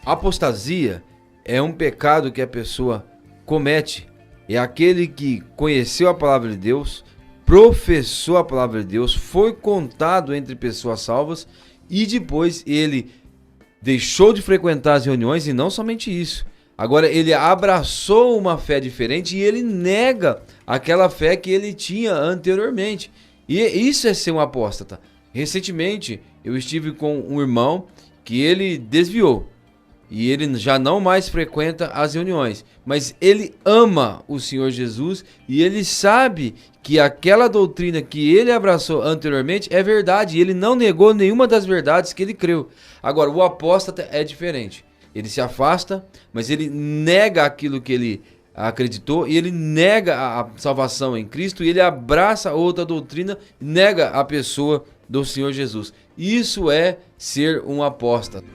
Apostasia é um pecado que a pessoa comete. É aquele que conheceu a palavra de Deus, professou a palavra de Deus, foi contado entre pessoas salvas e depois ele deixou de frequentar as reuniões e não somente isso. Agora ele abraçou uma fé diferente e ele nega aquela fé que ele tinha anteriormente. E isso é ser um apóstata. Recentemente eu estive com um irmão que ele desviou. E ele já não mais frequenta as reuniões. Mas ele ama o Senhor Jesus e ele sabe que aquela doutrina que ele abraçou anteriormente é verdade. E ele não negou nenhuma das verdades que ele creu. Agora, o apóstata é diferente. Ele se afasta, mas ele nega aquilo que ele acreditou e ele nega a salvação em Cristo e ele abraça outra doutrina, nega a pessoa do Senhor Jesus. Isso é ser um apóstata.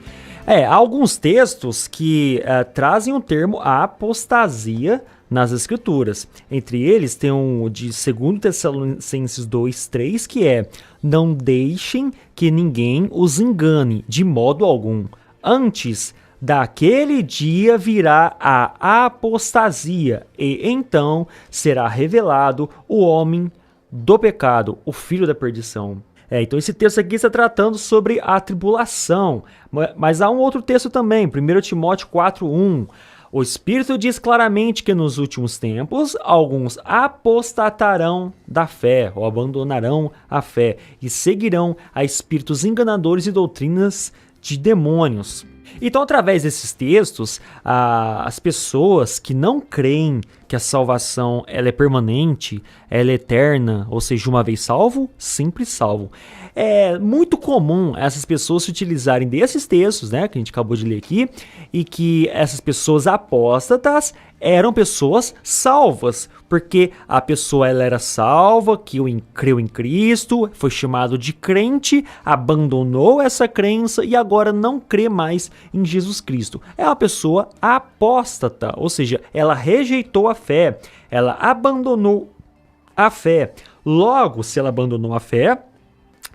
Há alguns textos que trazem o termo apostasia nas Escrituras. Entre eles tem um de 2 Tessalonicenses 2:3, que é: não deixem que ninguém os engane de modo algum. Antes, daquele dia virá a apostasia, e então será revelado o homem do pecado, o filho da perdição. Então esse texto aqui está tratando sobre a tribulação, mas há um outro texto também, 1 Timóteo 4:1. O Espírito diz claramente que nos últimos tempos alguns apostatarão da fé, ou abandonarão a fé, e seguirão a espíritos enganadores e doutrinas de demônios. Então, através desses textos, as pessoas que não creem que a salvação ela é permanente, ela é eterna, ou seja, uma vez salvo, sempre salvo. É muito comum essas pessoas se utilizarem desses textos, né, que a gente acabou de ler aqui, e que essas pessoas apóstatas eram pessoas salvas, porque a pessoa ela era salva, que creu em Cristo, foi chamado de crente, abandonou essa crença e agora não crê mais em Jesus Cristo. É uma pessoa apóstata, ou seja, ela rejeitou a fé, ela abandonou a fé. Logo, se ela abandonou a fé,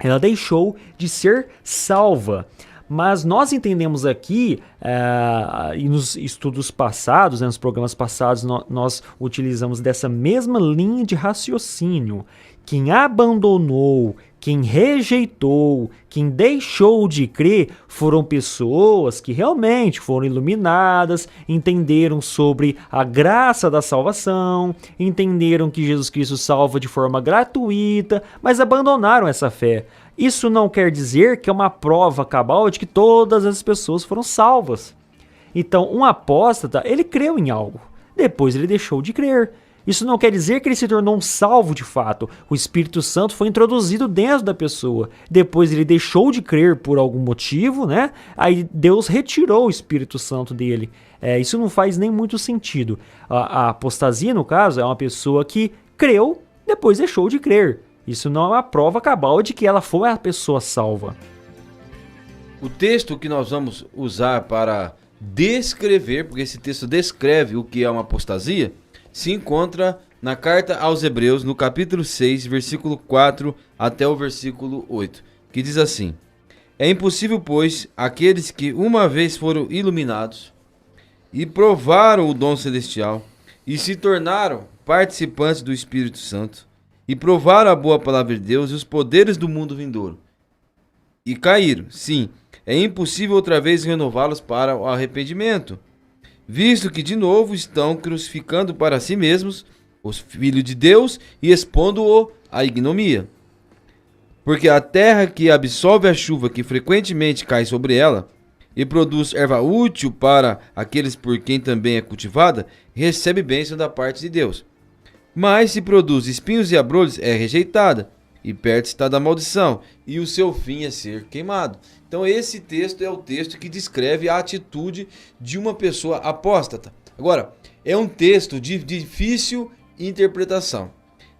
ela deixou de ser salva. Mas nós entendemos aqui, e nos estudos passados, nos programas passados, nós utilizamos dessa mesma linha de raciocínio. Quem abandonou, quem rejeitou, quem deixou de crer, foram pessoas que realmente foram iluminadas, entenderam sobre a graça da salvação, entenderam que Jesus Cristo salva de forma gratuita, mas abandonaram essa fé. Isso não quer dizer que é uma prova cabal de que todas as pessoas foram salvas. Então, um apóstata, ele creu em algo, depois ele deixou de crer. Isso não quer dizer que ele se tornou um salvo de fato. O Espírito Santo foi introduzido dentro da pessoa. Depois ele deixou de crer por algum motivo, né? Aí Deus retirou o Espírito Santo dele. Isso não faz nem muito sentido. A apostasia, no caso, é uma pessoa que creu, depois deixou de crer. Isso não é uma prova cabal de que ela foi a pessoa salva. O texto que nós vamos usar para descrever, porque esse texto descreve o que é uma apostasia, se encontra na carta aos Hebreus, no capítulo 6, versículo 4 até o versículo 8, que diz assim: é impossível, pois, aqueles que uma vez foram iluminados e provaram o dom celestial e se tornaram participantes do Espírito Santo e provaram a boa palavra de Deus e os poderes do mundo vindouro e caíram, sim, é impossível outra vez renová-los para o arrependimento, visto que de novo estão crucificando para si mesmos os filhos de Deus e expondo-o à ignomia. Porque a terra que absorve a chuva que frequentemente cai sobre ela e produz erva útil para aqueles por quem também é cultivada, recebe bênção da parte de Deus. Mas se produz espinhos e abrolhos, é rejeitada, e perto está da maldição, e o seu fim é ser queimado. Então esse texto é o texto que descreve a atitude de uma pessoa apóstata. Agora, é um texto de difícil interpretação.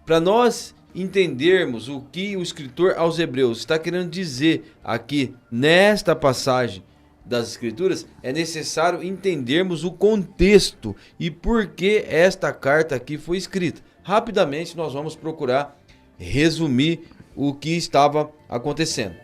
Para nós entendermos o que o escritor aos Hebreus está querendo dizer aqui nesta passagem das Escrituras, é necessário entendermos o contexto e por que esta carta aqui foi escrita. Rapidamente nós vamos procurar resumir o que estava acontecendo.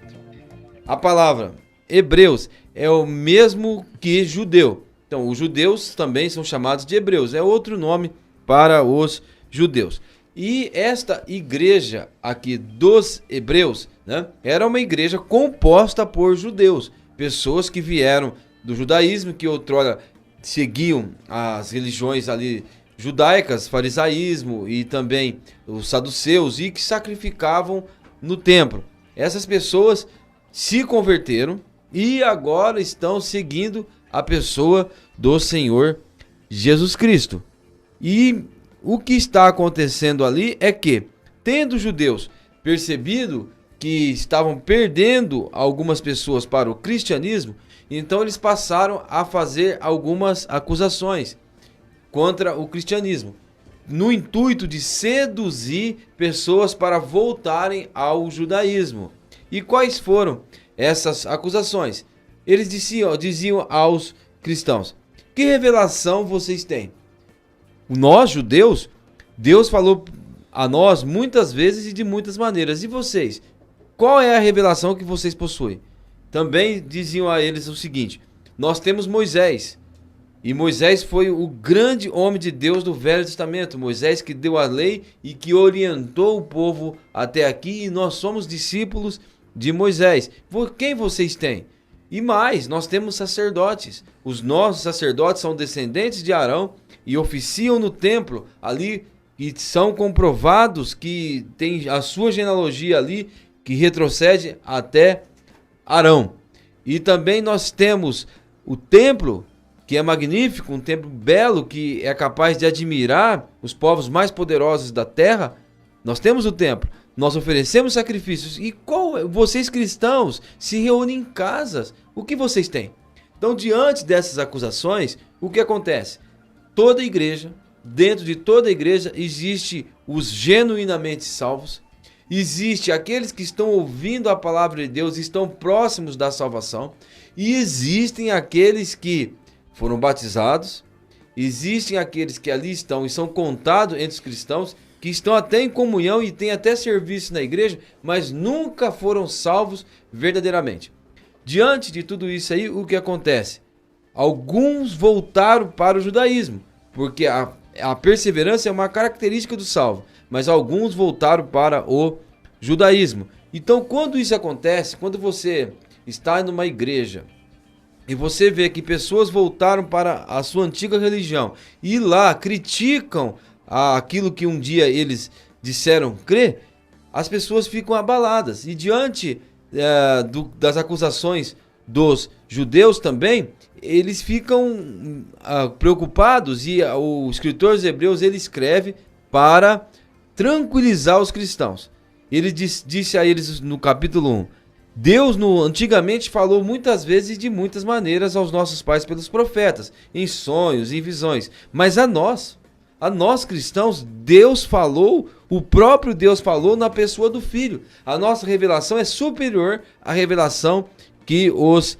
A palavra Hebreus é o mesmo que judeu. Então, os judeus também são chamados de hebreus, é outro nome para os judeus. E esta igreja aqui dos hebreus, né, era uma igreja composta por judeus, pessoas que vieram do judaísmo, que outrora seguiam as religiões ali judaicas, farisaísmo e também os saduceus, e que sacrificavam no templo. Essas pessoas se converteram e agora estão seguindo a pessoa do Senhor Jesus Cristo. E o que está acontecendo ali é que, tendo os judeus percebido que estavam perdendo algumas pessoas para o cristianismo, então eles passaram a fazer algumas acusações contra o cristianismo, no intuito de seduzir pessoas para voltarem ao judaísmo. E quais foram essas acusações? Eles diziam aos cristãos: que revelação vocês têm? Nós, judeus, Deus falou a nós muitas vezes e de muitas maneiras. E vocês? Qual é a revelação que vocês possuem? Também diziam a eles o seguinte: nós temos Moisés. E Moisés foi o grande homem de Deus do Velho Testamento. Moisés que deu a lei e que orientou o povo até aqui. E nós somos discípulos de Moisés. Quem vocês têm? E mais, nós temos sacerdotes. Os nossos sacerdotes são descendentes de Arão e oficiam no templo ali, e são comprovados que tem a sua genealogia ali que retrocede até Arão. E também nós temos o templo, que é magnífico, um templo belo que é capaz de admirar os povos mais poderosos da terra. Nós temos o templo, nós oferecemos sacrifícios. E vocês cristãos se reúnem em casas. O que vocês têm? Então, diante dessas acusações, o que acontece? Toda igreja, dentro de toda igreja, existe os genuinamente salvos, existe aqueles que estão ouvindo a palavra de Deus, estão próximos da salvação, e existem aqueles que foram batizados, existem aqueles que ali estão e são contados entre os cristãos, que estão até em comunhão e têm até serviço na igreja, mas nunca foram salvos verdadeiramente. Diante de tudo isso aí, o que acontece? Alguns voltaram para o judaísmo, porque a perseverança é uma característica do salvo, mas alguns voltaram para o judaísmo. Então, quando isso acontece, quando você está numa igreja e você vê que pessoas voltaram para a sua antiga religião e lá criticam aquilo que um dia eles disseram crer, as pessoas ficam abaladas. E diante das acusações dos judeus também, eles ficam preocupados, e o escritor dos Hebreus ele escreve para tranquilizar os cristãos. Ele disse a eles no capítulo 1: Deus antigamente falou muitas vezes e de muitas maneiras aos nossos pais pelos profetas, em sonhos, em visões, mas a nós cristãos, Deus falou, o próprio Deus falou na pessoa do Filho. A nossa revelação é superior à revelação que os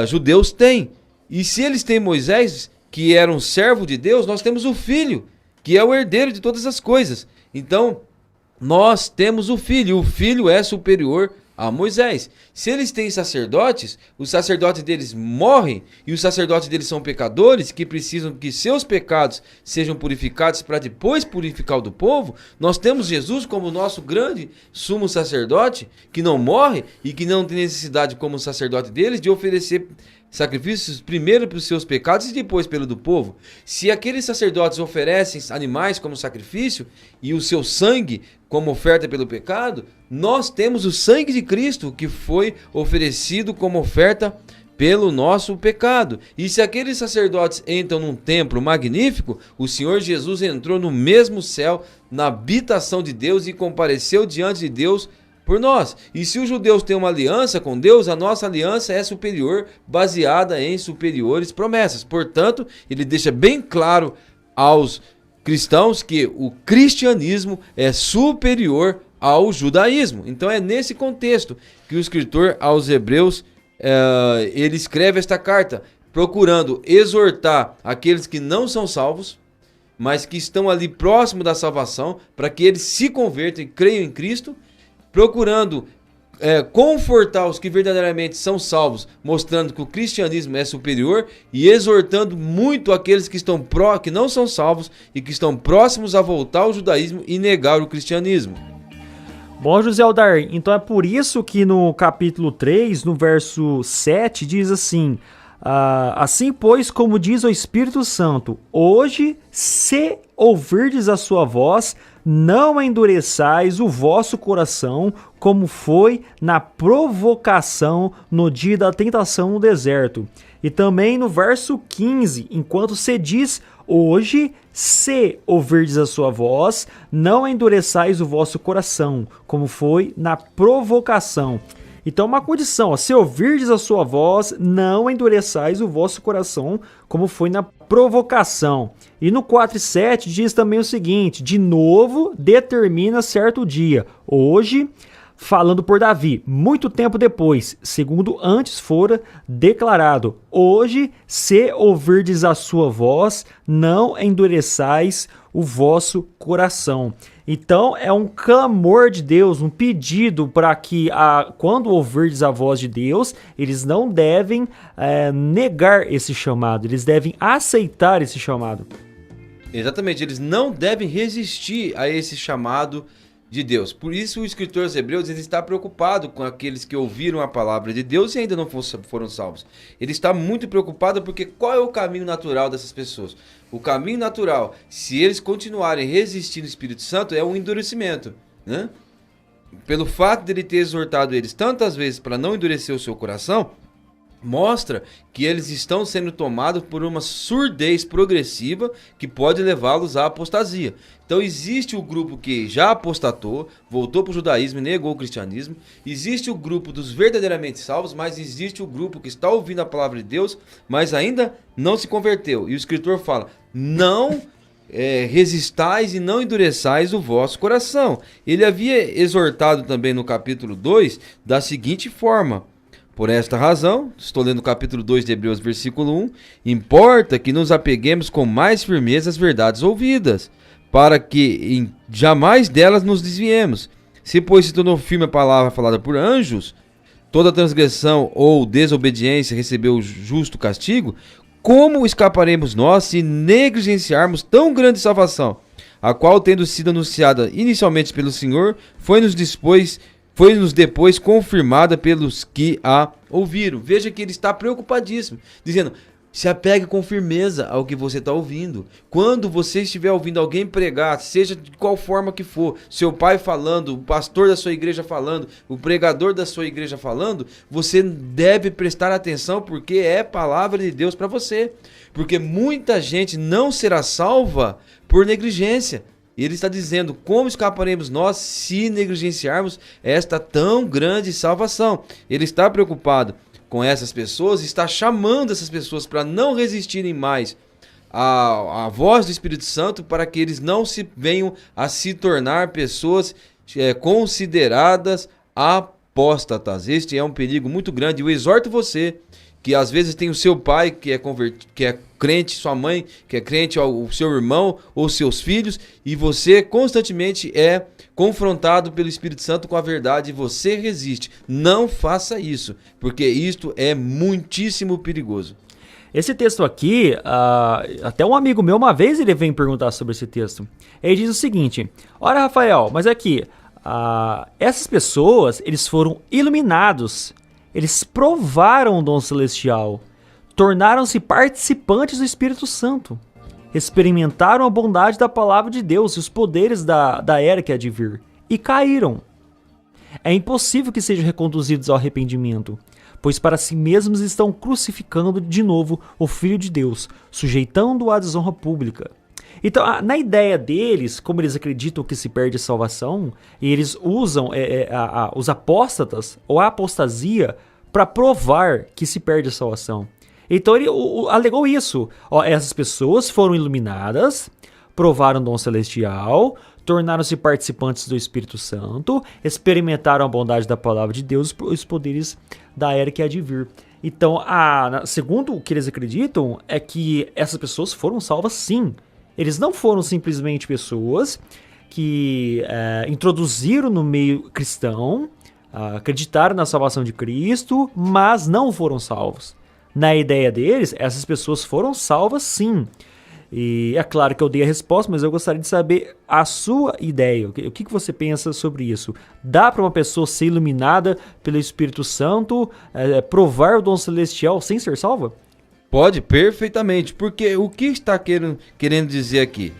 judeus têm. E se eles têm Moisés, que era um servo de Deus, nós temos o Filho, que é o herdeiro de todas as coisas. Então, nós temos o Filho, e o Filho é superior a Moisés. Se eles têm sacerdotes, os sacerdotes deles morrem, e os sacerdotes deles são pecadores, que precisam que seus pecados sejam purificados para depois purificar o do povo. Nós temos Jesus como nosso grande sumo sacerdote, que não morre e que não tem necessidade, como sacerdote deles, de oferecer sacrifícios primeiro para os seus pecados e depois pelo do povo. Se aqueles sacerdotes oferecem animais como sacrifício e o seu sangue como oferta pelo pecado, nós temos o sangue de Cristo que foi oferecido como oferta pelo nosso pecado. E se aqueles sacerdotes entram num templo magnífico, o Senhor Jesus entrou no mesmo céu, na habitação de Deus, e compareceu diante de Deus por nós. E se os judeus têm uma aliança com Deus, a nossa aliança é superior, baseada em superiores promessas. Portanto, ele deixa bem claro aos cristãos que o cristianismo é superior ao judaísmo. Então é nesse contexto que o escritor aos Hebreus ele escreve esta carta, procurando exortar aqueles que não são salvos, mas que estão ali próximo da salvação, para que eles se convertam e creiam em Cristo, procurando confortar os que verdadeiramente são salvos, mostrando que o cristianismo é superior e exortando muito aqueles que que não são salvos e que estão próximos a voltar ao judaísmo e negar o cristianismo. Bom, José Aldar, então é por isso que no capítulo 3, no verso 7, diz assim: assim, pois, como diz o Espírito Santo, hoje, se ouvirdes a sua voz, não endureçais o vosso coração, como foi na provocação no dia da tentação no deserto. E também no verso 15, enquanto se diz, hoje, se ouvirdes a sua voz, não endureçais o vosso coração, como foi na provocação. Então, uma condição, se ouvirdes a sua voz, não endureçais o vosso coração, como foi na provocação. E no 4:7 diz também o seguinte: de novo, determina certo dia, hoje, falando por Davi, muito tempo depois, segundo antes fora declarado, hoje, se ouvirdes a sua voz, não endureçais o vosso coração. Então é um clamor de Deus, um pedido para que quando ouvirdes a voz de Deus, eles não devem negar esse chamado, eles devem aceitar esse chamado. Exatamente, eles não devem resistir a esse chamado de Deus. Por isso o escritor aos Hebreus ele está preocupado com aqueles que ouviram a palavra de Deus e ainda não foram salvos. Ele está muito preocupado porque qual é o caminho natural dessas pessoas? O caminho natural, se eles continuarem resistindo ao Espírito Santo, é um endurecimento, né? Pelo fato de ele ter exortado eles tantas vezes para não endurecer o seu coração, mostra que eles estão sendo tomados por uma surdez progressiva que pode levá-los à apostasia. Então existe o grupo que já apostatou, voltou para o judaísmo e negou o cristianismo. Existe o grupo dos verdadeiramente salvos, mas existe o grupo que está ouvindo a palavra de Deus, mas ainda não se converteu. E o escritor fala, não resistais e não endureçais o vosso coração. Ele havia exortado também no capítulo 2 da seguinte forma: por esta razão, estou lendo o capítulo 2 de Hebreus, versículo 1, importa que nos apeguemos com mais firmeza às verdades ouvidas, para que jamais delas nos desviemos. Se, pois, se tornou firme a palavra falada por anjos, toda transgressão ou desobediência recebeu justo castigo, como escaparemos nós se negligenciarmos tão grande salvação, a qual, tendo sido anunciada inicialmente pelo Senhor, foi-nos depois confirmada pelos que a ouviram. Veja que ele está preocupadíssimo, dizendo, se apegue com firmeza ao que você está ouvindo. Quando você estiver ouvindo alguém pregar, seja de qual forma que for, seu pai falando, o pastor da sua igreja falando, o pregador da sua igreja falando, você deve prestar atenção porque é palavra de Deus para você. Porque muita gente não será salva por negligência. Ele está dizendo, como escaparemos nós se negligenciarmos esta tão grande salvação? Ele está preocupado com essas pessoas, está chamando essas pessoas para não resistirem mais à voz do Espírito Santo, para que eles não venham a se tornar pessoas consideradas apóstatas. Este é um perigo muito grande. Eu exorto você, que às vezes tem o seu pai que é crente, sua mãe que é crente, o seu irmão ou seus filhos, e você constantemente é confrontado pelo Espírito Santo com a verdade e você resiste. Não faça isso, porque isto é muitíssimo perigoso. Esse texto aqui, até um amigo meu uma vez ele veio perguntar sobre esse texto. Ele diz o seguinte: ora, Rafael, mas aqui, essas pessoas, eles foram iluminados, eles provaram o dom celestial, tornaram-se participantes do Espírito Santo, experimentaram a bondade da palavra de Deus e os poderes da era que há de vir, e caíram. É impossível que sejam reconduzidos ao arrependimento, pois para si mesmos estão crucificando de novo o Filho de Deus, sujeitando-o à desonra pública. Então, na ideia deles, como eles acreditam que se perde a salvação, e eles usam os apóstatas ou a apostasia para provar que se perde a salvação. Então ele alegou isso. Essas pessoas foram iluminadas, provaram o dom celestial, tornaram-se participantes do Espírito Santo, experimentaram a bondade da palavra de Deus e os poderes da era que há de vir. Então, segundo o que eles acreditam, é que essas pessoas foram salvas sim. Eles não foram simplesmente pessoas que introduziram no meio cristão acreditaram na salvação de Cristo, mas não foram salvos. Na ideia deles, essas pessoas foram salvas sim. E é claro que eu dei a resposta, mas eu gostaria de saber a sua ideia. O que você pensa sobre isso? Dá para uma pessoa ser iluminada pelo Espírito Santo, provar o dom celestial sem ser salva? Pode, perfeitamente. Porque o que está querendo dizer aqui?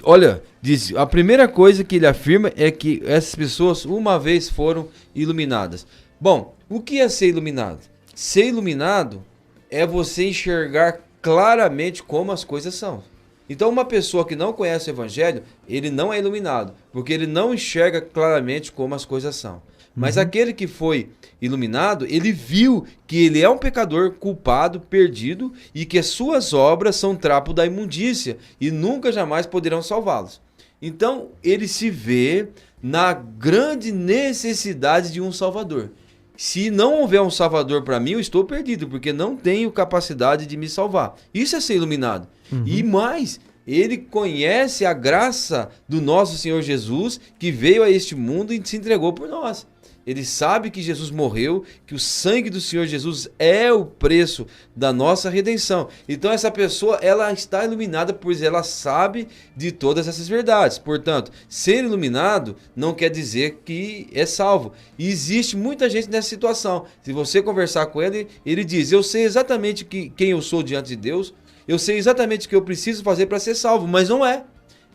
Olha, diz, a primeira coisa que ele afirma é que essas pessoas uma vez foram iluminadas. Bom, o que é ser iluminado? Ser iluminado é você enxergar claramente como as coisas são. Então uma pessoa que não conhece o Evangelho, ele não é iluminado, porque ele não enxerga claramente como as coisas são. Mas aquele que foi iluminado, ele viu que ele é um pecador culpado, perdido, e que as suas obras são trapo da imundícia e nunca jamais poderão salvá-los. Então ele se vê na grande necessidade de um Salvador. Se não houver um Salvador para mim, eu estou perdido, porque não tenho capacidade de me salvar. Isso é ser iluminado. E mais, ele conhece a graça do nosso Senhor Jesus, que veio a este mundo e se entregou por nós. Ele sabe que Jesus morreu, que o sangue do Senhor Jesus é o preço da nossa redenção. Então essa pessoa, ela está iluminada, pois ela sabe de todas essas verdades. Portanto, ser iluminado não quer dizer que é salvo. E existe muita gente nessa situação. Se você conversar com ele, ele diz: eu sei exatamente quem eu sou diante de Deus, eu sei exatamente o que eu preciso fazer para ser salvo, mas não é.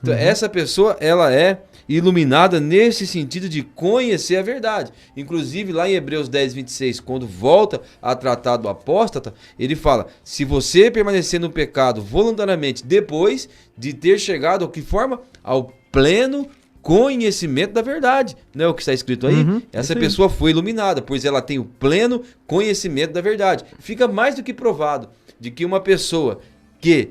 Então, essa pessoa, ela é iluminada nesse sentido de conhecer a verdade. Inclusive, lá em Hebreus 10, 26, quando volta a tratar do apóstata, ele fala: se você permanecer no pecado voluntariamente depois de ter chegado ao que forma? Ao pleno conhecimento da verdade. Não é o que está escrito aí? Essa pessoa foi iluminada, pois ela tem o pleno conhecimento da verdade. Fica mais do que provado de que uma pessoa que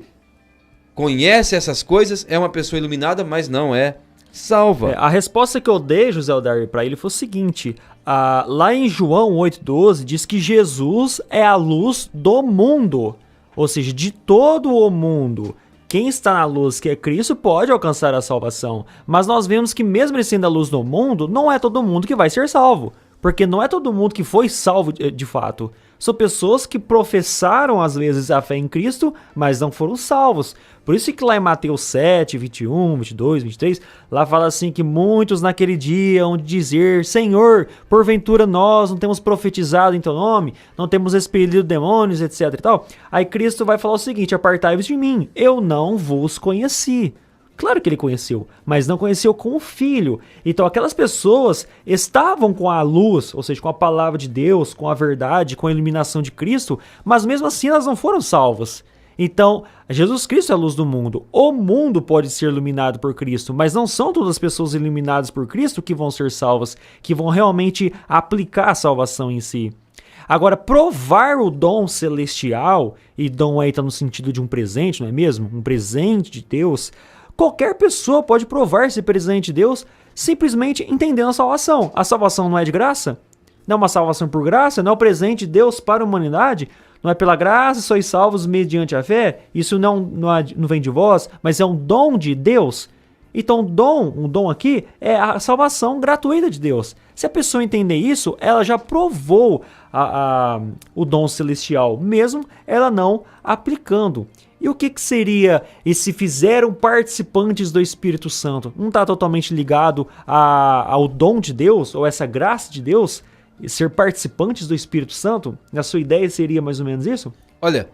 conhece essas coisas é uma pessoa iluminada, mas não é salva. A resposta que eu dei, José Aldair, para ele foi o seguinte: lá em João 8,12 diz que Jesus é a luz do mundo, ou seja, de todo o mundo. Quem está na luz, que é Cristo, pode alcançar a salvação. Mas nós vemos que mesmo ele sendo a luz do mundo, não é todo mundo que vai ser salvo. Porque não é todo mundo que foi salvo de fato. São pessoas que professaram às vezes a fé em Cristo, mas não foram salvos. Por isso que lá em Mateus 7, 21, 22, 23, lá fala assim que muitos naquele dia hão de dizer: Senhor, porventura nós não temos profetizado em teu nome, não temos expelido demônios, etc e tal. Aí Cristo vai falar o seguinte: apartai-vos de mim, eu não vos conheci. Claro que ele conheceu, mas não conheceu com o Filho. Então aquelas pessoas estavam com a luz, ou seja, com a palavra de Deus, com a verdade, com a iluminação de Cristo, mas mesmo assim elas não foram salvas. Então, Jesus Cristo é a luz do mundo. O mundo pode ser iluminado por Cristo, mas não são todas as pessoas iluminadas por Cristo que vão ser salvas, que vão realmente aplicar a salvação em si. Agora, provar o dom celestial, e dom aí está no sentido de um presente, não é mesmo? Um presente de Deus. Qualquer pessoa pode provar esse presente de Deus simplesmente entendendo a salvação. A salvação não é de graça? Não é uma salvação por graça? Não é o presente de Deus para a humanidade? Não é pela graça, sois salvos mediante a fé? Isso não vem de vós, mas é um dom de Deus. Então, um dom aqui é a salvação gratuita de Deus. Se a pessoa entender isso, ela já provou o dom celestial, mesmo ela não aplicando. E o que seria esse fizeram participantes do Espírito Santo? Não está totalmente ligado ao dom de Deus, ou essa graça de Deus, ser participantes do Espírito Santo? Na sua ideia seria mais ou menos isso? Olha,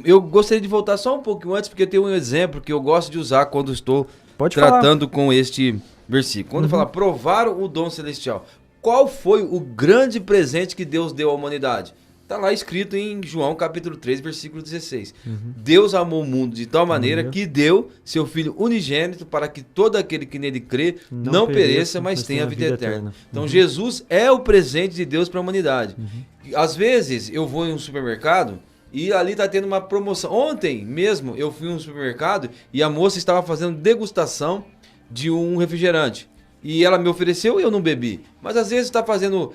eu gostaria de voltar só um pouquinho antes, porque tem um exemplo que eu gosto de usar quando estou tratando com este versículo. Quando fala provaram o dom celestial, qual foi o grande presente que Deus deu à humanidade? Está lá escrito em João capítulo 3, versículo 16. Deus amou o mundo de tal maneira que deu seu Filho unigênito para que todo aquele que nele crê não pereça, mas tenha a vida eterna. Então Jesus é o presente de Deus para a humanidade. Às vezes eu vou em um supermercado e ali está tendo uma promoção. Ontem mesmo eu fui em um supermercado e a moça estava fazendo degustação de um refrigerante. E ela me ofereceu e eu não bebi. Mas às vezes está fazendo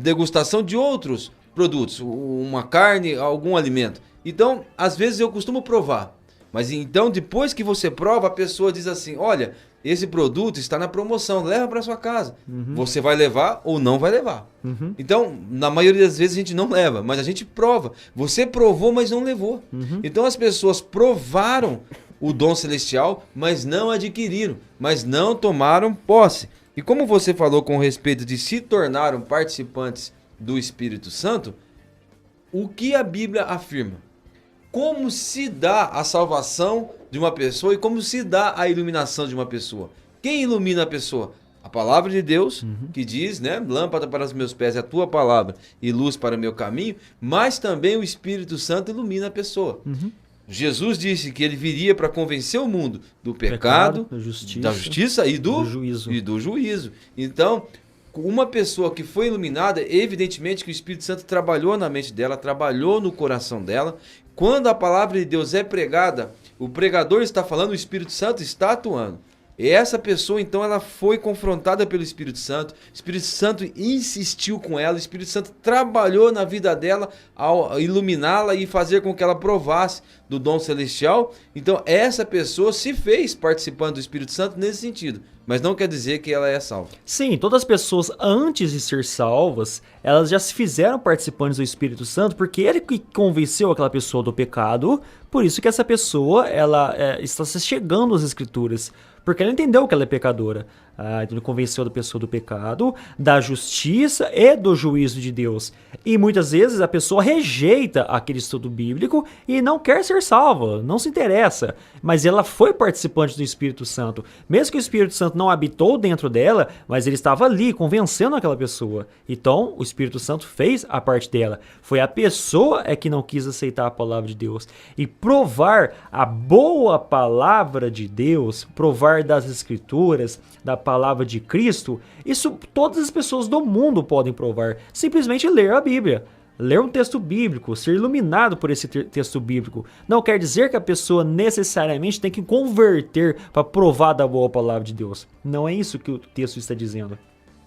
degustação de outros produtos, uma carne, algum alimento. Então, às vezes eu costumo provar. Mas então, depois que você prova, a pessoa diz assim: olha, esse produto está na promoção, leva para sua casa. Você vai levar ou não vai levar. Então, na maioria das vezes a gente não leva, mas a gente prova. Você provou, mas não levou. Então as pessoas provaram o dom celestial, mas não adquiriram, mas não tomaram posse. E como você falou com respeito de se tornaram participantes do Espírito Santo, o que a Bíblia afirma? Como se dá a salvação de uma pessoa e como se dá a iluminação de uma pessoa? Quem ilumina a pessoa? A palavra de Deus, que diz, né? Lâmpada para os meus pés é a tua palavra e luz para o meu caminho, mas também o Espírito Santo ilumina a pessoa. Jesus disse que ele viria para convencer o mundo do pecado, da justiça e do juízo. Então, uma pessoa que foi iluminada, evidentemente que o Espírito Santo trabalhou na mente dela, trabalhou no coração dela. Quando a palavra de Deus é pregada, o pregador está falando, o Espírito Santo está atuando. E essa pessoa, então, ela foi confrontada pelo Espírito Santo. O Espírito Santo insistiu com ela. O Espírito Santo trabalhou na vida dela ao iluminá-la e fazer com que ela provasse do dom celestial. Então, essa pessoa se fez participando do Espírito Santo nesse sentido. Mas não quer dizer que ela é salva. Sim, todas as pessoas, antes de ser salvas, elas já se fizeram participantes do Espírito Santo, porque ele que convenceu aquela pessoa do pecado. Por isso que essa pessoa ela está se chegando às Escrituras. Porque ela entendeu que ela é pecadora. Então ele convenceu a pessoa do pecado, da justiça e do juízo de Deus. E muitas vezes a pessoa rejeita aquele estudo bíblico e não quer ser salva, não se interessa. Mas ela foi participante do Espírito Santo. Mesmo que o Espírito Santo não habitou dentro dela, mas ele estava ali convencendo aquela pessoa. Então o Espírito Santo fez a parte dela. Foi a pessoa que não quis aceitar a palavra de Deus. E provar a boa palavra de Deus, provar das Escrituras, da palavra de Cristo, isso todas as pessoas do mundo podem provar. Simplesmente ler a Bíblia. Ler um texto bíblico, ser iluminado por esse texto bíblico. Não quer dizer que a pessoa necessariamente tem que converter para provar da boa palavra de Deus. Não é isso que o texto está dizendo.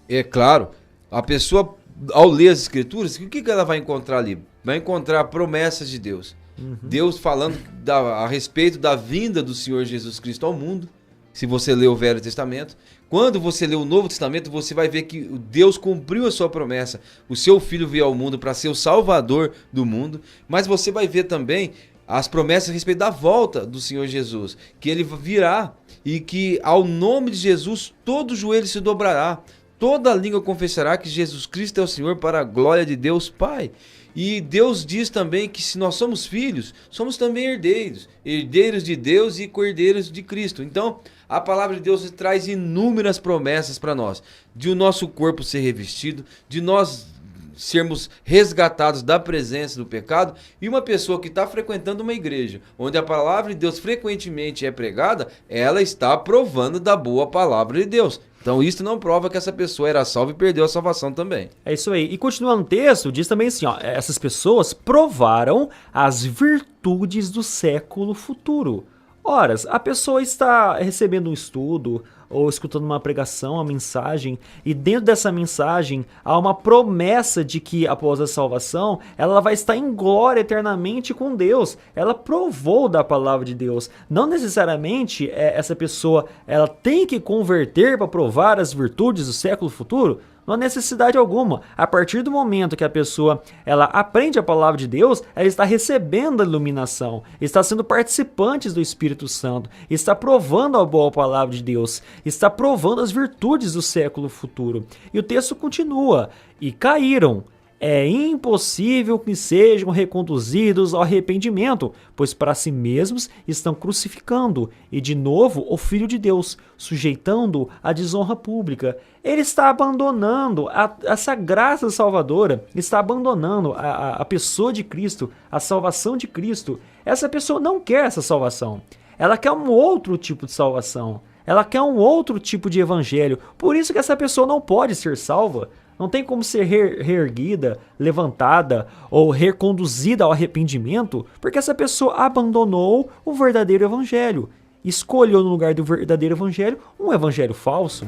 É claro, a pessoa, ao ler as Escrituras, o que ela vai encontrar ali? Vai encontrar promessas de Deus. Deus falando a respeito da vinda do Senhor Jesus Cristo ao mundo. Se você ler o Velho Testamento, quando você lê o Novo Testamento, você vai ver que Deus cumpriu a sua promessa. O seu Filho veio ao mundo para ser o Salvador do mundo, mas você vai ver também as promessas a respeito da volta do Senhor Jesus, que ele virá e que ao nome de Jesus todo joelho se dobrará, toda língua confessará que Jesus Cristo é o Senhor para a glória de Deus Pai. E Deus diz também que se nós somos filhos, somos também herdeiros. Herdeiros de Deus e cordeiros de Cristo. Então, a palavra de Deus traz inúmeras promessas para nós. De o nosso corpo ser revestido, de nós sermos resgatados da presença do pecado. E uma pessoa que está frequentando uma igreja, onde a palavra de Deus frequentemente é pregada, ela está provando da boa palavra de Deus. Então isso não prova que essa pessoa era salva e perdeu a salvação também. É isso aí. E continuando o texto, diz também assim, ó, essas pessoas provaram as virtudes do século futuro. Ora, a pessoa está recebendo um estudo ou escutando uma pregação, uma mensagem, e dentro dessa mensagem há uma promessa de que após a salvação ela vai estar em glória eternamente com Deus. Ela provou da palavra de Deus. Não necessariamente essa pessoa ela tem que converter para provar as virtudes do século futuro. Não há necessidade alguma. A partir do momento que a pessoa ela aprende a palavra de Deus, ela está recebendo a iluminação, está sendo participante do Espírito Santo, está provando a boa palavra de Deus, está provando as virtudes do século futuro. E o texto continua: e caíram. É impossível que sejam reconduzidos ao arrependimento, pois para si mesmos estão crucificando, e de novo o Filho de Deus, sujeitando-o à desonra pública. Ele está abandonando essa graça salvadora, está abandonando a pessoa de Cristo, a salvação de Cristo. Essa pessoa não quer essa salvação, ela quer um outro tipo de salvação, ela quer um outro tipo de evangelho. Por isso que essa pessoa não pode ser salva. Não tem como ser reerguida, levantada ou reconduzida ao arrependimento, porque essa pessoa abandonou o verdadeiro evangelho. Escolheu no lugar do verdadeiro evangelho um evangelho falso.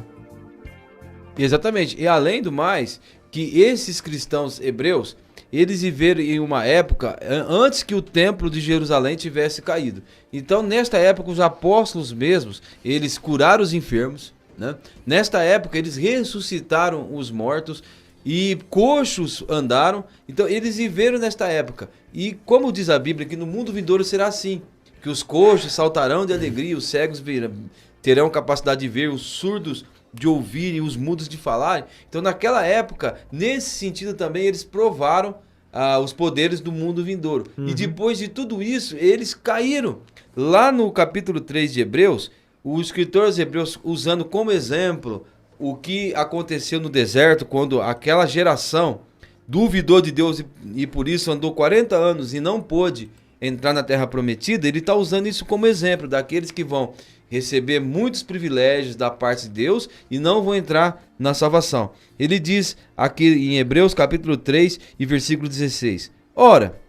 Exatamente. E além do mais, que esses cristãos hebreus, eles viveram em uma época antes que o templo de Jerusalém tivesse caído. Então, nesta época, os apóstolos mesmos, eles curaram os enfermos, né? Nesta época, eles ressuscitaram os mortos e coxos andaram. Então, eles viveram nesta época. E como diz a Bíblia, que no mundo vindouro será assim, que os coxos saltarão de alegria, os cegos terão capacidade de ver, os surdos de ouvir e os mudos de falar. Então, naquela época, nesse sentido também, eles provaram os poderes do mundo vindouro. E depois de tudo isso, eles caíram. Lá no capítulo 3 de Hebreus, o escritor aos Hebreus, usando como exemplo o que aconteceu no deserto, quando aquela geração duvidou de Deus e por isso andou 40 anos e não pôde entrar na terra prometida, ele está usando isso como exemplo daqueles que vão receber muitos privilégios da parte de Deus e não vão entrar na salvação. Ele diz aqui em Hebreus capítulo 3 e versículo 16: Ora,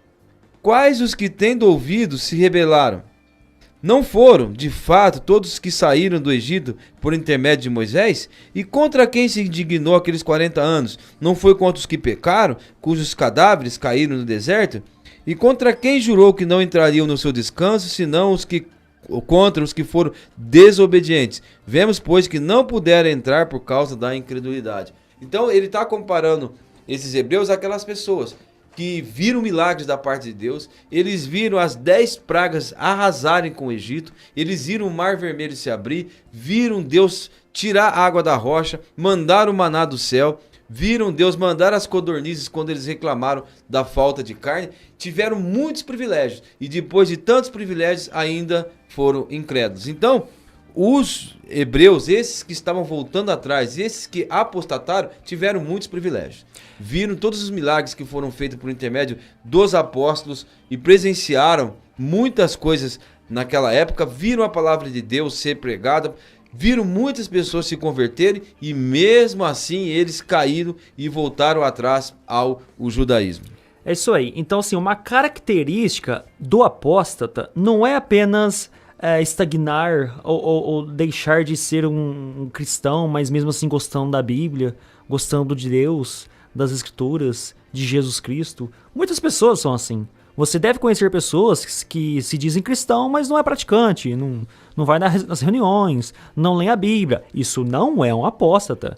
quais os que tendo ouvido se rebelaram? Não foram, de fato, todos os que saíram do Egito por intermédio de Moisés? E contra quem se indignou aqueles 40 anos? Não foi contra os que pecaram, cujos cadáveres caíram no deserto? E contra quem jurou que não entrariam no seu descanso, senão contra os que foram desobedientes? Vemos, pois, que não puderam entrar por causa da incredulidade. Então, ele está comparando esses hebreus àquelas pessoas que viram milagres da parte de Deus, eles viram as 10 pragas arrasarem com o Egito, eles viram o Mar Vermelho se abrir, viram Deus tirar a água da rocha, mandar o maná do céu, viram Deus mandar as codornizes quando eles reclamaram da falta de carne, tiveram muitos privilégios e depois de tantos privilégios ainda foram incrédulos. Então, os hebreus, esses que estavam voltando atrás, esses que apostataram, tiveram muitos privilégios. Viram todos os milagres que foram feitos por intermédio dos apóstolos e presenciaram muitas coisas naquela época, viram a palavra de Deus ser pregada, viram muitas pessoas se converterem e mesmo assim eles caíram e voltaram atrás ao judaísmo. É isso aí. Então, assim, uma característica do apóstata não é apenas estagnar ou deixar de ser um cristão, mas mesmo assim gostando da Bíblia, gostando de Deus, das Escrituras, de Jesus Cristo. Muitas pessoas são assim. Você deve conhecer pessoas que se dizem cristão, mas não é praticante, não vai nas reuniões, não lê a Bíblia. Isso não é um apóstata,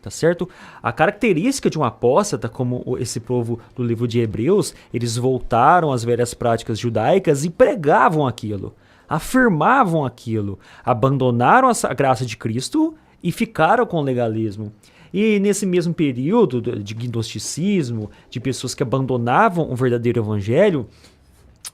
tá certo? A característica de um apóstata, como esse povo do livro de Hebreus, eles voltaram às velhas práticas judaicas e pregavam aquilo, afirmavam aquilo, abandonaram a graça de Cristo e ficaram com o legalismo. E nesse mesmo período de gnosticismo, de pessoas que abandonavam o verdadeiro evangelho,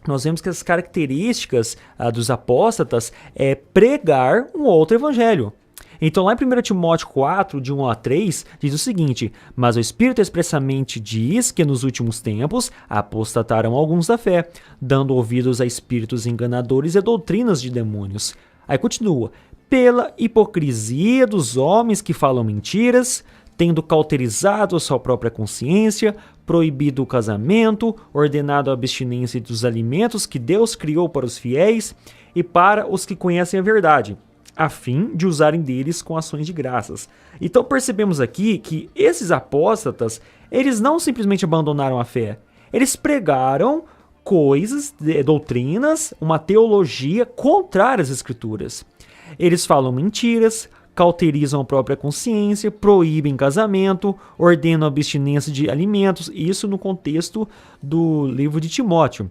nós vemos que as características dos apóstatas é pregar um outro evangelho. Então lá em 1 Timóteo 4, de 1 a 3, diz o seguinte: Mas o Espírito expressamente diz que nos últimos tempos apostataram alguns da fé, dando ouvidos a espíritos enganadores e a doutrinas de demônios. Aí continua: pela hipocrisia dos homens que falam mentiras, tendo cauterizado a sua própria consciência, proibido o casamento, ordenado a abstinência dos alimentos que Deus criou para os fiéis e para os que conhecem a verdade, a fim de usarem deles com ações de graças. Então percebemos aqui que esses apóstatas, eles não simplesmente abandonaram a fé, eles pregaram coisas, doutrinas, uma teologia contrária às Escrituras. Eles falam mentiras, cauterizam a própria consciência, proíbem casamento, ordenam a abstinência de alimentos, isso no contexto do livro de Timóteo.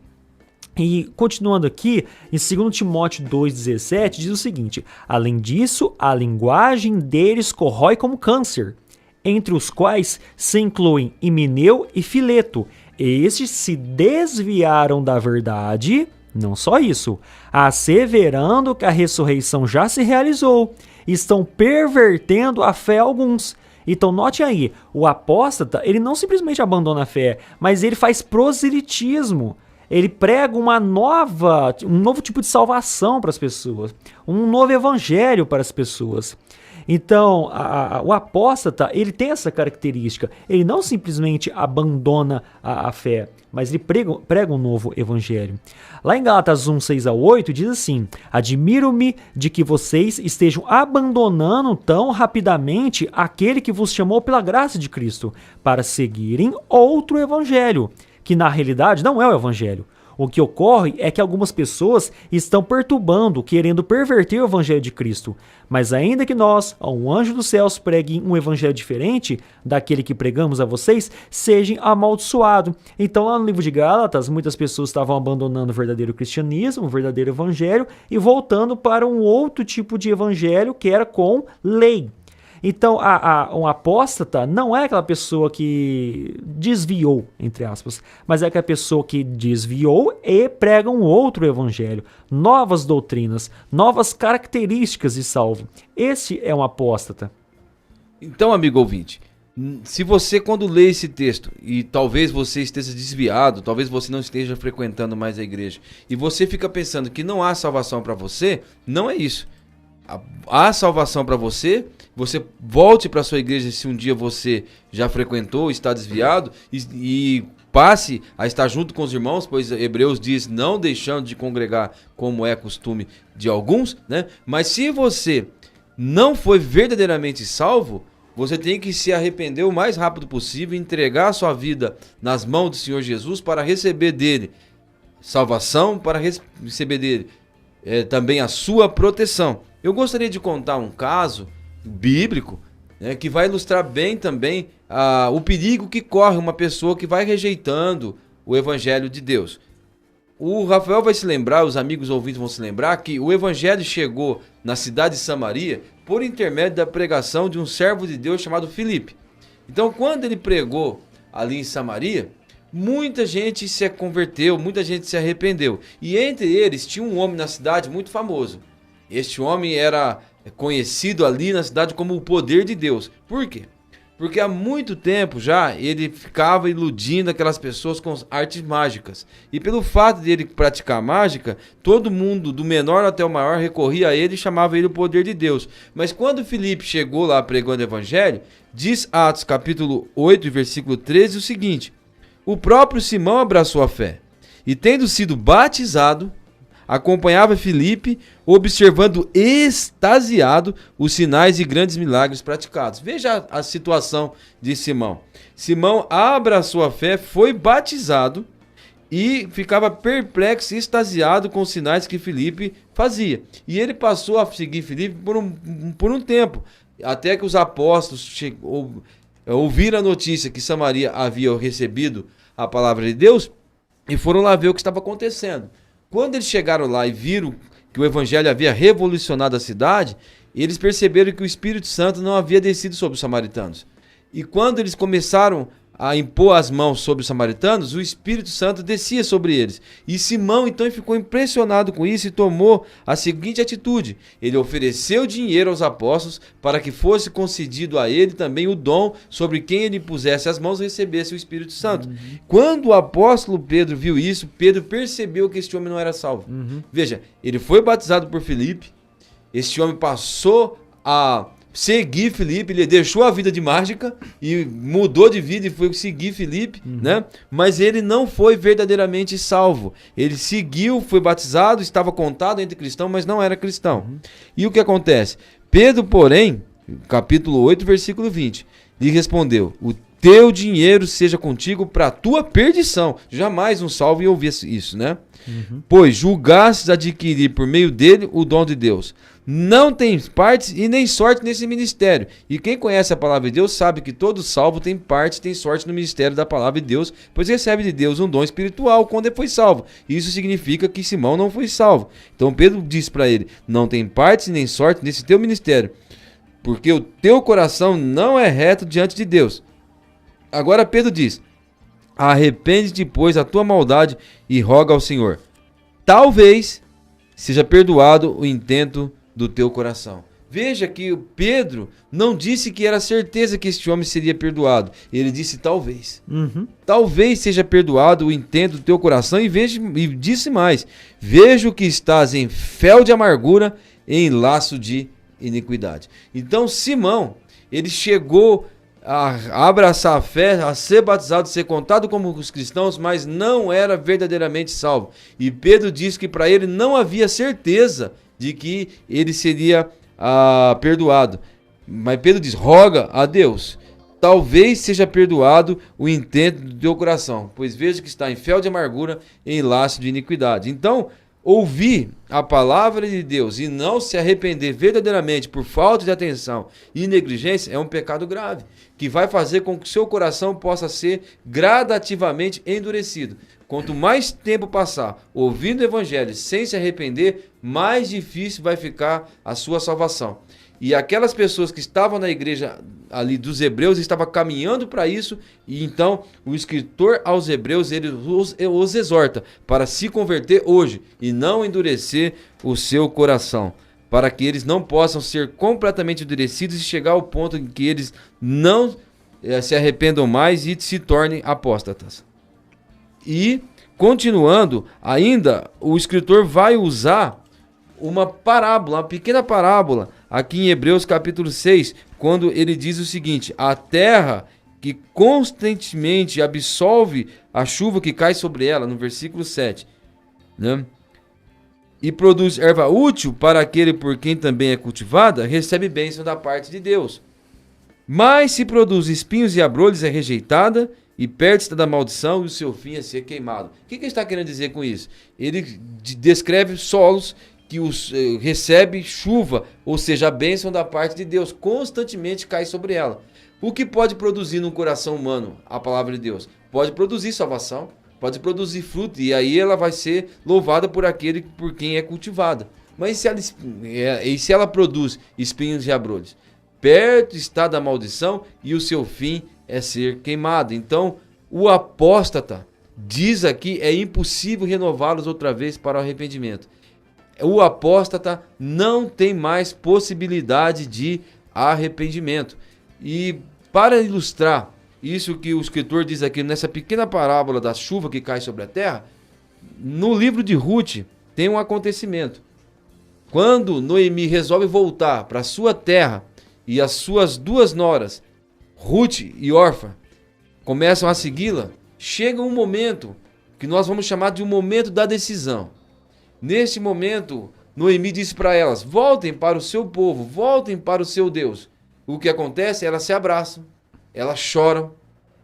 E continuando aqui, em 2 Timóteo 2,17, diz o seguinte: além disso, a linguagem deles corrói como câncer, entre os quais se incluem Himeneu e Fileto. Estes se desviaram da verdade. Não só isso, asseverando que a ressurreição já se realizou, estão pervertendo a fé alguns. Então note aí, o apóstata, ele não simplesmente abandona a fé, mas ele faz proselitismo. Ele prega um novo tipo de salvação para as pessoas, um novo evangelho para as pessoas. Então, o apóstata, ele tem essa característica, ele não simplesmente abandona a fé, mas ele prega um novo evangelho. Lá em Gálatas 1, 6-8, diz assim: admiro-me de que vocês estejam abandonando tão rapidamente aquele que vos chamou pela graça de Cristo, para seguirem outro evangelho, que na realidade não é o evangelho. O que ocorre é que algumas pessoas estão perturbando, querendo perverter o evangelho de Cristo. Mas ainda que nós, a um anjo dos céus, pregue um evangelho diferente daquele que pregamos a vocês, sejam amaldiçoados. Então lá no livro de Gálatas, muitas pessoas estavam abandonando o verdadeiro cristianismo, o verdadeiro evangelho, e voltando para um outro tipo de evangelho que era com lei. Então, um apóstata não é aquela pessoa que desviou, entre aspas, mas é aquela pessoa que desviou e prega um outro evangelho, novas doutrinas, novas características de salvo. Esse é um apóstata. Então, amigo ouvinte, se você, quando lê esse texto, e talvez você esteja desviado, talvez você não esteja frequentando mais a igreja, e você fica pensando que não há salvação para você, não é isso. Há salvação para você. Você volte para sua igreja se um dia você já frequentou, está desviado, e passe a estar junto com os irmãos, pois Hebreus diz, não deixando de congregar como é costume de alguns, né? Mas se você não foi verdadeiramente salvo, você tem que se arrepender o mais rápido possível, entregar a sua vida nas mãos do Senhor Jesus para receber dele salvação, para receber dele também a sua proteção. Eu gostaria de contar um caso bíblico, né, que vai ilustrar bem também o perigo que corre uma pessoa que vai rejeitando o evangelho de Deus. O Rafael vai se lembrar, os amigos ouvintes vão se lembrar que o evangelho chegou na cidade de Samaria por intermédio da pregação de um servo de Deus chamado Filipe. Então, quando ele pregou ali em Samaria, muita gente se converteu, muita gente se arrependeu. E entre eles tinha um homem na cidade muito famoso. Este homem era conhecido ali na cidade como o poder de Deus. Por quê? Porque há muito tempo já ele ficava iludindo aquelas pessoas com artes mágicas. E pelo fato de ele praticar mágica, todo mundo, do menor até o maior, recorria a ele e chamava ele o poder de Deus. Mas quando Filipe chegou lá pregando o evangelho, diz Atos capítulo 8, versículo 13 o seguinte: o próprio Simão abraçou a fé e, tendo sido batizado, acompanhava Filipe, observando extasiado os sinais e grandes milagres praticados. Veja a situação de Simão. Simão abraçou a fé, foi batizado e ficava perplexo e extasiado com os sinais que Filipe fazia. E ele passou a seguir Filipe por um tempo, até que os apóstolos ouviram a notícia que Samaria havia recebido a palavra de Deus e foram lá ver o que estava acontecendo. Quando eles chegaram lá e viram que o evangelho havia revolucionado a cidade, eles perceberam que o Espírito Santo não havia descido sobre os samaritanos. E quando eles começaram a impor as mãos sobre os samaritanos, o Espírito Santo descia sobre eles. E Simão então ficou impressionado com isso e tomou a seguinte atitude: ele ofereceu dinheiro aos apóstolos para que fosse concedido a ele também o dom sobre quem ele pusesse as mãos e recebesse o Espírito Santo. Quando o apóstolo Pedro viu isso, Pedro percebeu que este homem não era salvo. Veja, ele foi batizado por Filipe, este homem passou a seguir Filipe, ele deixou a vida de mágica e mudou de vida e foi seguir Filipe, né? Mas ele não foi verdadeiramente salvo. Ele seguiu, foi batizado, estava contado entre cristãos, mas não era cristão. E o que acontece? Pedro, porém, capítulo 8, versículo 20, lhe respondeu: o teu dinheiro seja contigo para a tua perdição. Jamais um salvo ia ouvir isso, né? Pois julgastes adquirir por meio dele o dom de Deus. Não tens parte e nem sorte nesse ministério. E quem conhece a palavra de Deus sabe que todo salvo tem parte, tem sorte no ministério da palavra de Deus, pois recebe de Deus um dom espiritual quando ele foi salvo. Isso significa que Simão não foi salvo. Então Pedro diz para ele: não tem parte nem sorte nesse teu ministério, porque o teu coração não é reto diante de Deus. Agora Pedro diz: arrepende-te, pois, a tua maldade e roga ao Senhor. Talvez seja perdoado o intento do teu coração. Veja que Pedro não disse que era certeza que este homem seria perdoado. Ele disse talvez. Talvez seja perdoado o intento do teu coração, e disse mais: vejo que estás em fel de amargura e em laço de iniquidade. Então Simão, ele chegou a abraçar a fé, a ser batizado, ser contado como os cristãos, mas não era verdadeiramente salvo. E Pedro diz que para ele não havia certeza de que ele seria perdoado. Mas Pedro diz, roga a Deus, talvez seja perdoado o intento do teu coração, pois vejo que está em fel de amargura, em laço de iniquidade. Então, ouvir a palavra de Deus e não se arrepender verdadeiramente por falta de atenção e negligência é um pecado grave, que vai fazer com que o seu coração possa ser gradativamente endurecido. Quanto mais tempo passar ouvindo o evangelho sem se arrepender, mais difícil vai ficar a sua salvação. E aquelas pessoas que estavam na igreja ali dos hebreus estavam caminhando para isso, e então o escritor aos hebreus ele os exorta para se converter hoje e não endurecer o seu coração, para que eles não possam ser completamente endurecidos e chegar ao ponto em que eles não se arrependam mais e se tornem apóstatas. E, continuando, ainda o escritor vai usar uma parábola, uma pequena parábola, aqui em Hebreus capítulo 6, quando ele diz o seguinte: a terra que constantemente absolve a chuva que cai sobre ela, no versículo 7, né? E produz erva útil para aquele por quem também é cultivada, recebe bênção da parte de Deus. Mas se produz espinhos e abrolhos, é rejeitada e perde-se da maldição, e o seu fim é ser queimado. O que ele está querendo dizer com isso? Ele descreve solos que recebe chuva, ou seja, a bênção da parte de Deus, constantemente cai sobre ela. O que pode produzir no coração humano a palavra de Deus? Pode produzir salvação, pode produzir fruto, e aí ela vai ser louvada por aquele por quem é cultivada. Mas se ela produz espinhos e abrolhos, perto está da maldição, e o seu fim é ser queimado. Então, o apóstata, diz aqui, é impossível renová-los outra vez para o arrependimento. O apóstata não tem mais possibilidade de arrependimento. E para ilustrar isso que o escritor diz aqui nessa pequena parábola da chuva que cai sobre a terra, no livro de Ruth tem um acontecimento. Quando Noemi resolve voltar para sua terra e as suas duas noras, Ruth e Orfa, começam a segui-la, chega um momento que nós vamos chamar de um momento da decisão. Neste momento, Noemi disse para elas: voltem para o seu povo, voltem para o seu Deus. O que acontece? Elas se abraçam, elas choram.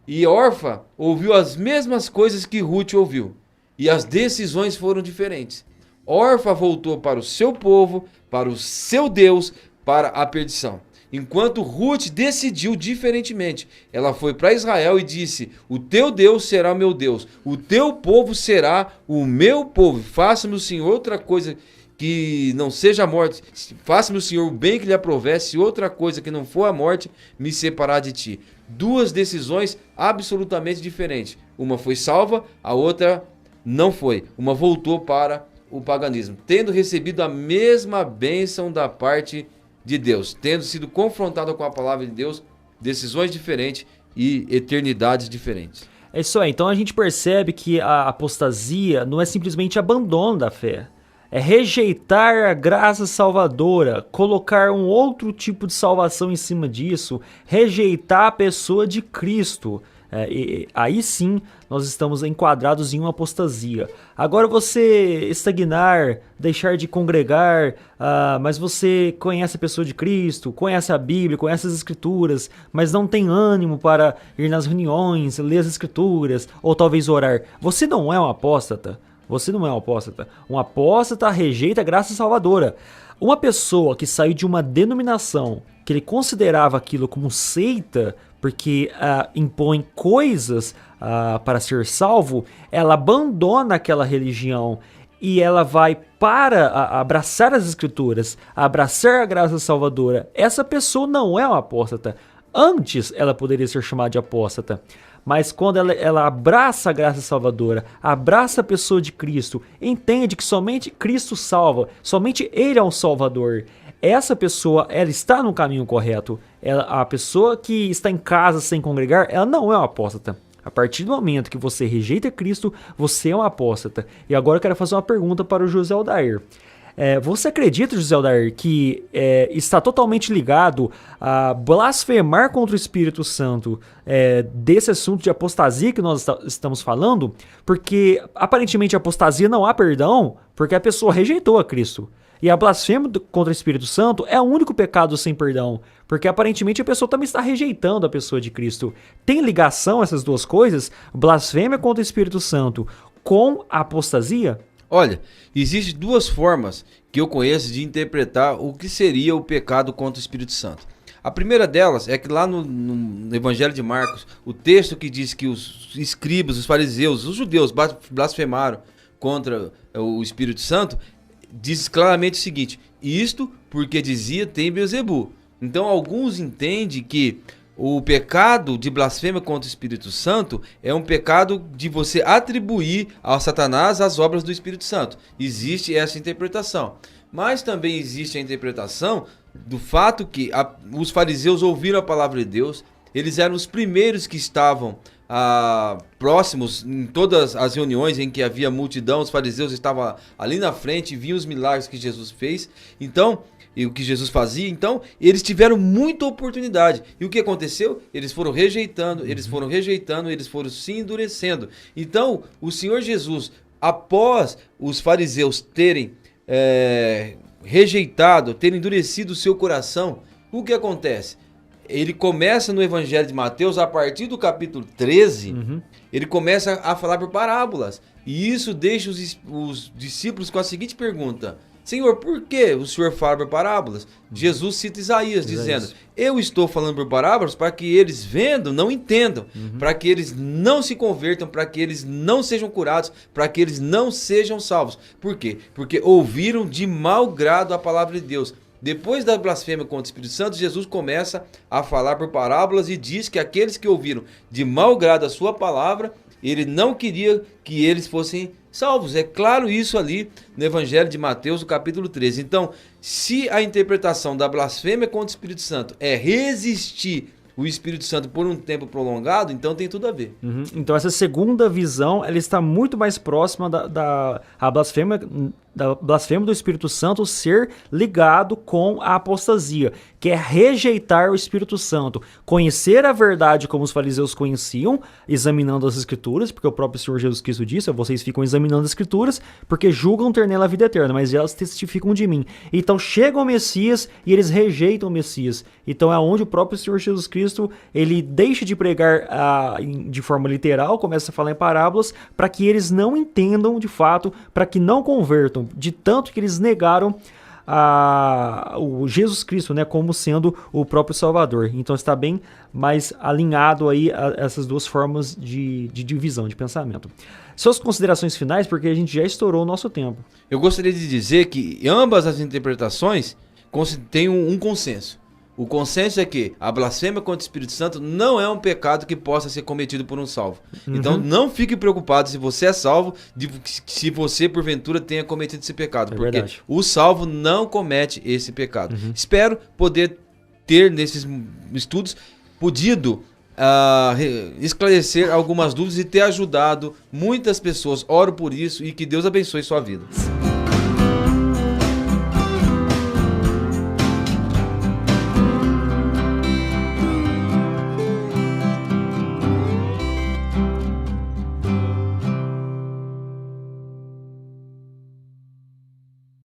E Orfa ouviu as mesmas coisas que Ruth ouviu. E as decisões foram diferentes. Orfa voltou para o seu povo, para o seu Deus, para a perdição. Enquanto Ruth decidiu diferentemente. Ela foi para Israel e disse: o teu Deus será o meu Deus, o teu povo será o meu povo. Faça-me o Senhor outra coisa que não seja a morte, faça-me o Senhor o bem que lhe aprouver, se outra coisa que não for a morte me separar de ti. Duas decisões absolutamente diferentes. Uma foi salva, a outra não foi. Uma voltou para o paganismo, tendo recebido a mesma bênção da parte de Deus, tendo sido confrontado com a palavra de Deus, decisões diferentes e eternidades diferentes. É isso aí, então a gente percebe que a apostasia não é simplesmente abandono da fé, é rejeitar a graça salvadora, colocar um outro tipo de salvação em cima disso, rejeitar a pessoa de Cristo. Aí sim nós estamos enquadrados em uma apostasia. Agora você estagnar, deixar de congregar, mas você conhece a pessoa de Cristo, conhece a Bíblia, conhece as Escrituras, mas não tem ânimo para ir nas reuniões, ler as Escrituras, ou talvez orar. Você não é um apóstata. Você não é um apóstata. Um apóstata rejeita a graça salvadora. Uma pessoa que saiu de uma denominação que ele considerava aquilo como seita, porque impõe coisas para ser salvo, ela abandona aquela religião e ela vai para abraçar as Escrituras, abraçar a graça salvadora. Essa pessoa não é uma apóstata. Antes ela poderia ser chamada de apóstata, mas quando ela abraça a graça salvadora, abraça a pessoa de Cristo, entende que somente Cristo salva, somente Ele é um Salvador, essa pessoa, ela está no caminho correto. A pessoa que está em casa sem congregar, ela não é uma apóstata. A partir do momento que você rejeita Cristo, você é um apóstata. E agora eu quero fazer uma pergunta para o José Aldair. Você acredita, José Aldair, que está totalmente ligado a blasfemar contra o Espírito Santo desse assunto de apostasia que nós estamos falando? Porque aparentemente a apostasia não há perdão porque a pessoa rejeitou a Cristo. E a blasfêmia contra o Espírito Santo é o único pecado sem perdão, porque aparentemente a pessoa também está rejeitando a pessoa de Cristo. Tem ligação essas duas coisas, blasfêmia contra o Espírito Santo, com a apostasia? Olha, existem duas formas que eu conheço de interpretar o que seria o pecado contra o Espírito Santo. A primeira delas é que lá no Evangelho de Marcos, o texto que diz que os escribas, os fariseus, os judeus blasfemaram contra o Espírito Santo, diz claramente o seguinte: isto porque dizia tem Beelzebu. Então alguns entendem que o pecado de blasfêmia contra o Espírito Santo é um pecado de você atribuir a Satanás as obras do Espírito Santo. Existe essa interpretação. Mas também existe a interpretação do fato que os fariseus ouviram a palavra de Deus, eles eram os primeiros que estavam próximos em todas as reuniões em que havia multidão, os fariseus estavam ali na frente, viam os milagres que Jesus fez, então, e o que Jesus fazia, então eles tiveram muita oportunidade. E o que aconteceu? Eles foram rejeitando, eles foram se endurecendo. Então, o Senhor Jesus, após os fariseus terem rejeitado, terem endurecido o seu coração, o que acontece? Ele começa no Evangelho de Mateus, a partir do capítulo 13, ele começa a falar por parábolas. E isso deixa os discípulos com a seguinte pergunta: Senhor, por que o Senhor fala por parábolas? Jesus cita Isaías, dizendo: eu estou falando por parábolas para que eles vendo não entendam, para que eles não se convertam, para que eles não sejam curados, para que eles não sejam salvos. Por quê? Porque ouviram de mau grado a palavra de Deus. Depois da blasfêmia contra o Espírito Santo, Jesus começa a falar por parábolas e diz que aqueles que ouviram de mau grado a sua palavra, ele não queria que eles fossem salvos. É claro isso ali no Evangelho de Mateus, no capítulo 13. Então, se a interpretação da blasfêmia contra o Espírito Santo é resistir o Espírito Santo por um tempo prolongado, então tem tudo a ver. Então essa segunda visão, ela está muito mais próxima da blasfêmia do Espírito Santo ser ligado com a apostasia, que é rejeitar o Espírito Santo, conhecer a verdade como os fariseus conheciam, examinando as Escrituras, porque o próprio Senhor Jesus Cristo disse: vocês ficam examinando as Escrituras, porque julgam ter nela a vida eterna, mas elas testificam de mim. Então chega o Messias e eles rejeitam o Messias. Então é onde o próprio Senhor Jesus Cristo, ele deixa de pregar de forma literal, começa a falar em parábolas, para que eles não entendam de fato, para que não convertam, de tanto que eles negaram o Jesus Cristo, né, como sendo o próprio Salvador. Então está bem mais alinhado aí a essas duas formas de divisão de pensamento. Suas considerações finais, porque a gente já estourou o nosso tempo. Eu gostaria de dizer que ambas as interpretações têm um consenso. O consenso é que a blasfêmia contra o Espírito Santo não é um pecado que possa ser cometido por um salvo. Então não fique preocupado se você é salvo, se você porventura tenha cometido esse pecado. Porque verdade. O salvo não comete esse pecado. Espero poder ter nesses estudos podido esclarecer algumas dúvidas e ter ajudado muitas pessoas. Oro por isso e que Deus abençoe sua vida.